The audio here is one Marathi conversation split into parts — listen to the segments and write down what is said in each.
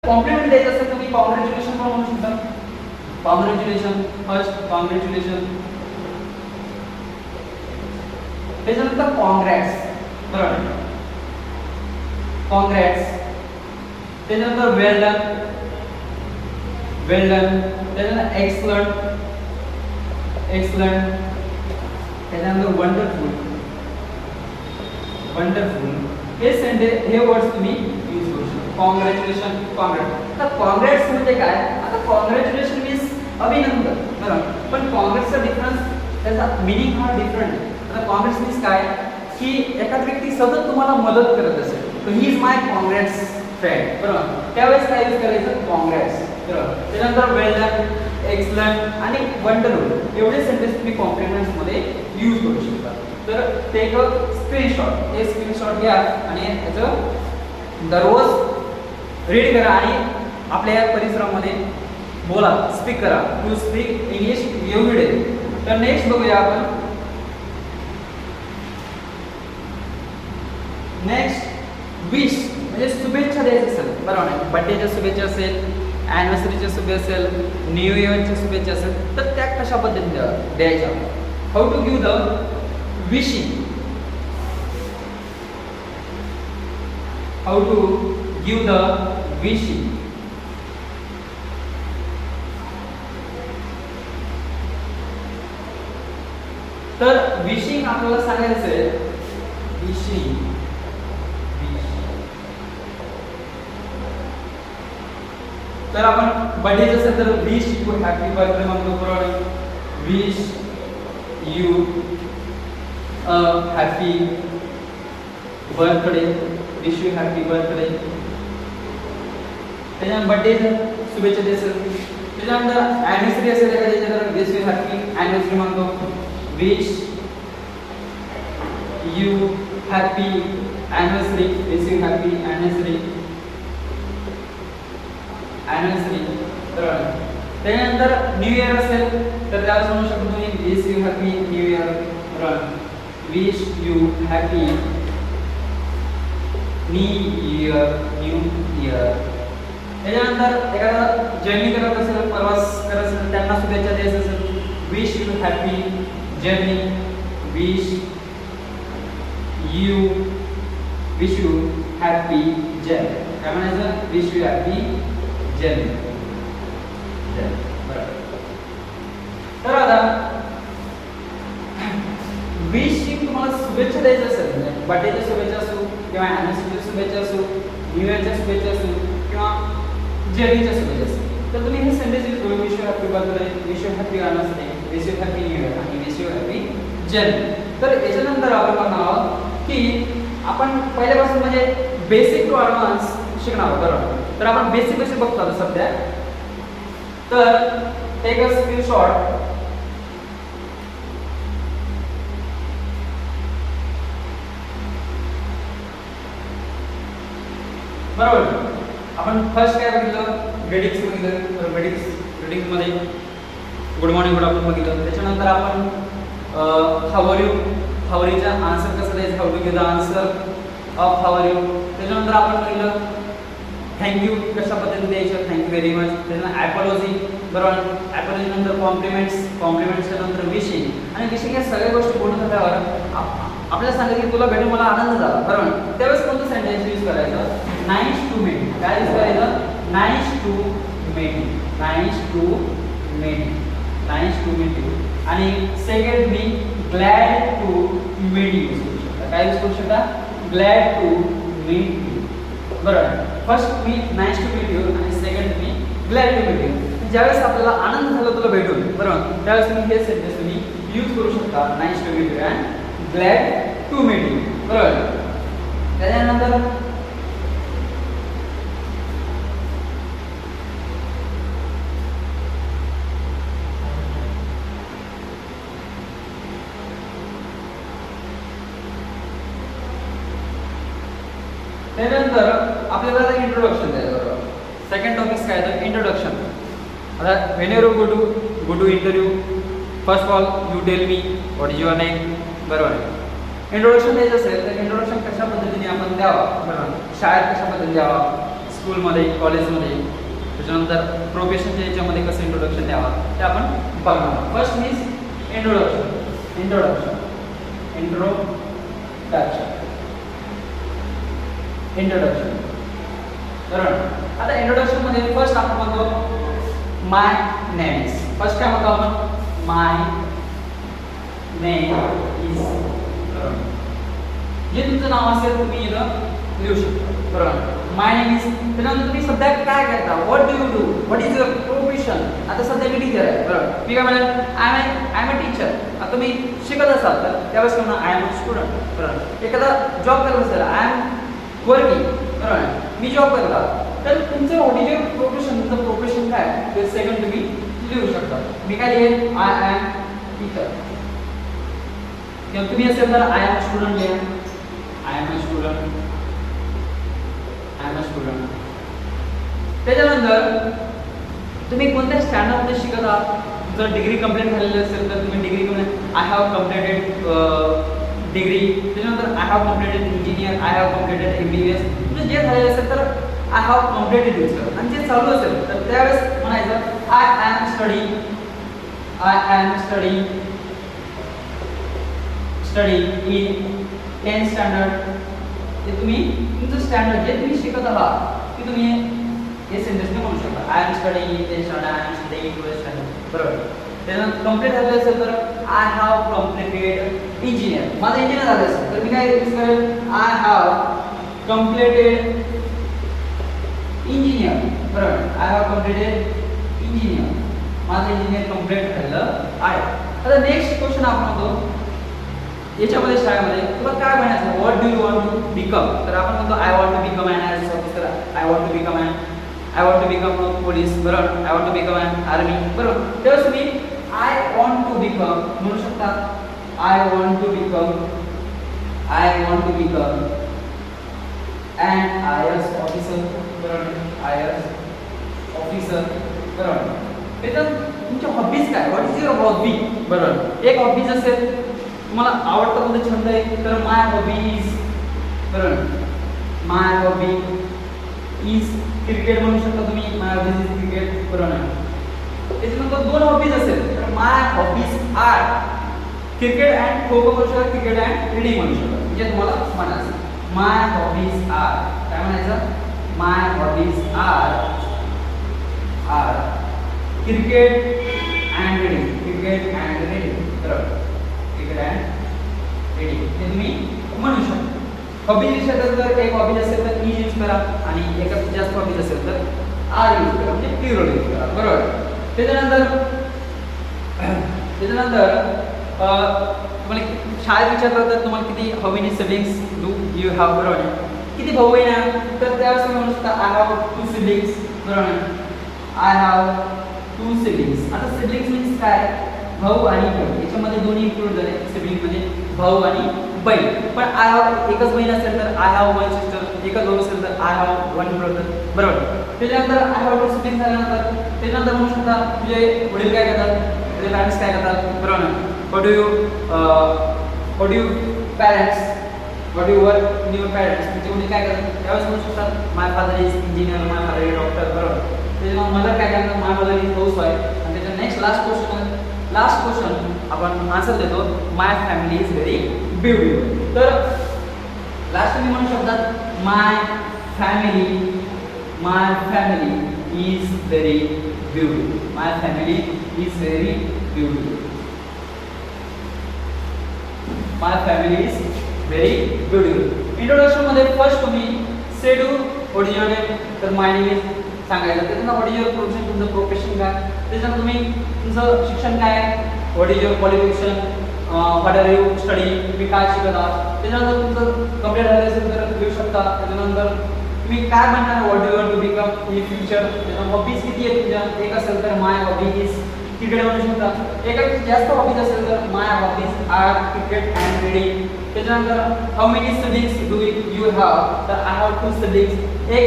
कॉम्प्लिमेंट द्यायचं असेल तुम्ही कॉंग्रॅच्युलेशन पण म्हणू शकता. Congratulation first, congratulation. त्याच्यानंतर कॉंग्रॅट्स, बरोबर, कॉंग्रॅट्स. त्याच्यानंतर वेल डन, वेल डन. त्याच्यानंतर एक्सलंट, एक्सलंट. त्याच्यानंतर वंडरफुल, वंडरफुल. हे वर्ड्स तुम्ही यूज करू शकता. Congratulation, congrat. तर कॉंग्रॅट्स म्हणजे काय? आता कॉंग्रॅच्युलेशन मीन्स अभिनंदन, बरोबर, पण कॉंग्रॅट्सचा डिफरन्स, त्याचा मिनिंग हा डिफरंट आहे. आता कॉंग्रॅट्स मीन्स काय की एखादा व्यक्ती सतत तुम्हाला मदत करत असेल, तर he is my congrats friend, बरोबर, त्यावेळेस काय यूज करायचं? कॉंग्रॅट्स, बरोबर. त्यानंतर वेल डन, एक्सलंट आणि वंडरफुल एवढे सेंटेन्स तुम्ही कॉम्प्लिमेंट्स मध्ये यूज करू शकता. तर ते एक स्क्रीनशॉट, हे स्क्रीनशॉट घ्या आणि त्याचं दररोज रीड करा आणि आपल्या परिसरामध्ये बोला, स्पीक करा. To speak English every day. तर नेक्स्ट बघूया आपण. नेक्स्ट विश म्हणजे शुभेच्छा द्यायचं असेल, बरोबर आहे. बर्थडेच्या शुभेच्छा असेल, ॲनिव्हर्सरीच्या शुभेच्छा असेल, न्यू इयरच्या शुभेच्छा असेल, तर त्या कशा पद्धतीने द्यायच्या? How to give the wishing, how to give the wishing. तर विशिंग आपल्याला सांगायचं आहे, विशिंग. तर आपण बर्थडे असेल तर विश यू हॅपी बर्थडे म्हणतो, बरोबर. Wish you happy birthday, wish you happy birthday. त्याच्यानंतर बर्थडे शुभेच्छा द्यायचं. त्याच्यानंतर ॲनिव्हर्सरी असेल एखाद्याची तर विश यू हॅपी ॲनिव्हर्सरी म्हणतो. Wish you happy anniversary, wish you happy anniversary, anniversary, बरोबर. त्यानंतर न्यू इयर असेल तर त्याला म्हणू शकतो तुम्ही wish you happy new year, बरोबर. Wish you happy new year, new year. त्याच्यानंतर एखादा जर्नी करत असेल, प्रवास करत असेल, त्यांना शुभेच्छा द्यायचं असेल, wish you happy journey, wish you happy journey. काय म्हणायचं? विश यू हॅपी जर्नी, बरोबर. तर आता विशिंग तुम्हाला शुभेच्छा द्यायचं असेल, बर्थडेच्या शुभेच्छा असो किंवा ॲनिव्हर्सरीच्या शुभेच्छा असो, न्यू इयरच्या शुभेच्छा असो किंवा जर्नीच्या शुभेच्छा असो, तर तुम्ही हे सेंटेन्स यूज करू. Wish you happy birthday, wish you happy anniversary, wish you happy new year आणि विश यू हॅपी जर्नी. तर याच्यानंतर आपण बघणार आहोत की आपण पहिल्यापासून म्हणजे बेसिक टू ॲडव्हान्स शिकणार आहोत, बरोबर. तर आपण बेसिक बेसिक बघतो आता सध्या. तर टेक अ स्क्रीनशॉट. बरोबर. आपण फर्स्ट काय बघितलं? ग्रेडिंग्स बघितलं. ग्रेडिंग्स मध्ये गुड मॉर्निंग, गुड आफ्टरनून बघितलं. त्याच्यानंतर आपण how are you, how are यूचा आन्सर कसं द्यायचं, how to give the answer of how are you. त्याच्यानंतर आपण बघितलं थँक्यू कशा पद्धतीने द्यायचं, थँक्यू व्हेरी मच. त्याच्यानंतर ॲपॉलॉजी, बरोबर. ॲपॉलॉजी नंतर कॉम्प्लिमेंट्स, कॉम्प्लिमेंट्सच्या नंतर विशिंग. आणि विशिंग या सगळ्या गोष्टी बोलत होत्यावर आपल्याला सांगितलं की तुला भेटून मला आनंद झाला, बरोबर. त्यावेळेस कोणतं सेंटेन्स यूज करायचं? Nice to meet. काय यूज करायचं? Nice to meet, nice to meet, nice to meet you. आणि सेकंड मी glad to meet you use करू शकता. काय यूज करू शकता? ग्लॅड टू मीट यू, बरोबर. फर्स्ट मी नाईस टू मीट यू आणि सेकंड मी ग्लॅड टू मीट यू. ज्यावेळेस आपल्याला आनंद झाला तुला भेटून, बरोबर, त्यावेळेस तुम्ही हे सेंटेन्स तुम्ही यूज करू शकता. Nice to meet you and glad to meet you, बरोबर. त्याच्यानंतर त्यानंतर आपल्याला इंट्रोडक्शन द्यायचं, बरोबर. सेकंड टॉपिक काय तर इंट्रोडक्शन. आता when you go to interview, first of all you tell me what is your name, बरोबर. इंट्रोडक्शन द्यायचं असेल तर इंट्रोडक्शन कशा पद्धतीने आपण द्यावा, बरोबर. शाळेत कशा पद्धतीने द्यावा, स्कूलमध्ये कॉलेजमध्ये, त्याच्यानंतर प्रोफेशनच्या याच्यामध्ये कसं इंट्रोडक्शन द्यावा ते आपण बघणार. First means introduction. इंट्रोडक्शन बरोबर. आता इंट्रोडक्शन मध्ये फर्स्ट आपण म्हणतो माय नेम इज. फर्स्ट काय म्हणतो आपण? माय नेम इज. बरोबर. जे तुमचं नाव असेल तुम्ही इथं लिहू शकता. बरोबर. माय नेम इज. त्यानंतर तुम्ही सध्या काय करता? What do you do? What is your profession? आता सध्या मी टीचर आहे. बरोबर. मी काय म्हणेन? I am a teacher. आता तुम्ही शिकत असाल तर त्यावेळेस म्हणा आय एम अ स्टुडंट. बरोबर. एखादा जॉब करत असेल आय एम वर्किंग. बरोबर. मी जॉब करता. तर तुमचं व्हॉट इज युअर प्रोफेशन? तुमचं प्रोफेशन काय ते सेकंड तुम्ही लिहू शकता. मी काय लिहेन? I am teacher. किंवा तुम्ही असेल तर आय एम स्टुडंट लिहा. I am a student. त्याच्यानंतर तुम्ही कोणत्या स्टँडर्डमध्ये शिकत आहात? जर डिग्री कंप्लीट झालेली असेल तर तुम्ही degree I have completed degree. त्याच्यानंतर I have completed engineer. I have completed MBBS. म्हणजे जे झालेलं असेल तर आय हॅव कम्प्लिटेड यूज करा. आणि जे चालू असेल तर त्यावेळेस म्हणायचं I am study in 10th standard. ते तुम्ही तुमचं स्टँडर्ड जे तुम्ही शिकत आहात ते तुम्ही हे सेंटेन्सने म्हणू शकता. I am studying in 10th standard. I am studying in 12th standard. बरोबर. त्यानंतर कंप्लीट झालेलं असेल तर आय हॅव कम्प्लिटेड इंजिनियर. माझं इंजिनियर झालं असेल तर मी काय यूज करेन? I have completed engineer. बरोबर. I have completed engineer. माझं इंजिनियर कम्प्लीट झालेलं आहे. आता नेक्स्ट क्वेश्चन आपण होतो याच्यामध्ये शाळेमध्ये तुला काय बनायचं? What do you want to become? तर आपण म्हणतो I want to become an IAS officer. I want to become police. बरोबर. I want to become an army. बरोबर. तर तुम्ही आय वॉन्ट टू बिकम म्हणू शकता. I want to become an IAS officer. बरोबर. IAS officer. बरोबर. त्याच्यात तुमच्या हॉबीज काय? What is your hobby? बरोबर. एक हॉबीज असेल तुम्हाला आवडता कोणता छंद आहे तर माय हॉबी इज. बरोबर. माय हॉबी इज क्रिकेट म्हणू शकता तुम्ही. माय हॉबी इज क्रिकेट. बरोबर. त्याच्यानंतर दोन हॉबीज असेल तर my hobbies are cricket and kho kho म्हणू शकता. क्रिकेट अँड रीडिंग म्हणू शकता. म्हणजे तुम्हाला म्हणायचं माय हॉबीज आर काय म्हणायचं? My hobbies are cricket and reading. बरोबर. क्रिकेट अँड रीडिंग हे तुम्ही म्हणू शकता. हॉबी असेल तर एक हॉबी असेल तर ई यूज करा आणि एकापेक्षा जास्त हॉबीज असेल तर आर यूज करा. म्हणजे प्लुरल यूज करा. बरोबर. त्याच्यानंतर तुम्हाला शाळेत विचारलं तर तुम्हाला किती how many siblings do you have? बरोबर. किती भाऊ आहे ना? तर त्यावेळेस तुम्ही म्हणू शकता आय हॅव 2 सिबलिंग्स. बरोबर. I have 2 siblings. आता सिबलिंग्स मीन्स काय? भाऊ आणि बहीण. याच्यामध्ये दोन्ही इन्क्लूड झाले सिबलिंग म्हणजे भाऊ आणि बहीण. पण आय हॅव एकच बहीण असेल तर आय हॅव 1 सिस्टर. एकच भाऊ असेल तर आय हॅव 1 ब्रदर. बरोबर. त्याच्यानंतर आय हॅव 2 सिबलिंग्स झाल्यानंतर त्याच्यानंतर म्हणू शकता तुझे वडील काय करतात? तुझे पॅरेंट्स काय करतात? बरोबर. What do you parents what you work in your parents? तुमचे वडील काय करतात? त्यावेळेस म्हणू शकतात my father is engineer. My father is doctor. बरोबर. त्याच्यानंतर मदर काय करतात? My mother is housewife. आणि त्याच्या नेक्स्ट लास्ट क्वेश्चन आपण आन्सर देतो my family is very beautiful. तर लास्ट तुम्ही म्हणू शकतात my family is very beautiful. My family is very beautiful. My family is very beautiful. Introduction मध्ये फर्स्ट तुम्ही say do what is your name? तर माय नेम इज सांगायचं. त्याच्यानंतर व्हॉट इज युअर प्रोफेशन? तुमचं प्रोफेशन काय? त्याच्यानंतर तुम्ही तुमचं शिक्षण काय आहे? What is your qualification? What are you study? तुम्ही काय शिकत आहात? त्याच्यानंतर तुमचं कंप्लीट झालं असेल तर लिहू शकता. त्याच्यानंतर तुम्ही काय म्हणणार? What do want to become in future? त्याच्यानंतर हॉबीज किती आहेत तुझ्या? एक असेल तर माय हॉबी इज क्रिकेट म्हणू शकता. एकापेक्षा जास्त हॉबीज असेल तर my hobbies are cricket and reading. त्याच्यानंतर how many siblings do you have? तर आय हॅव 2 सिबलिंग्स. एक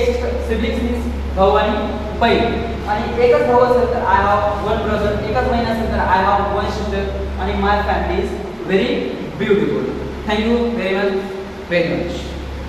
सिबलिंग्स मीन्स भाऊ आणि बहीण. आणि एकच भाऊ असेल तर आय हॅव 1 ब्रदर. एकच बहीण असेल तर आय हॅव 1 सिस्टर. आणि my family is very beautiful. Thank you very much.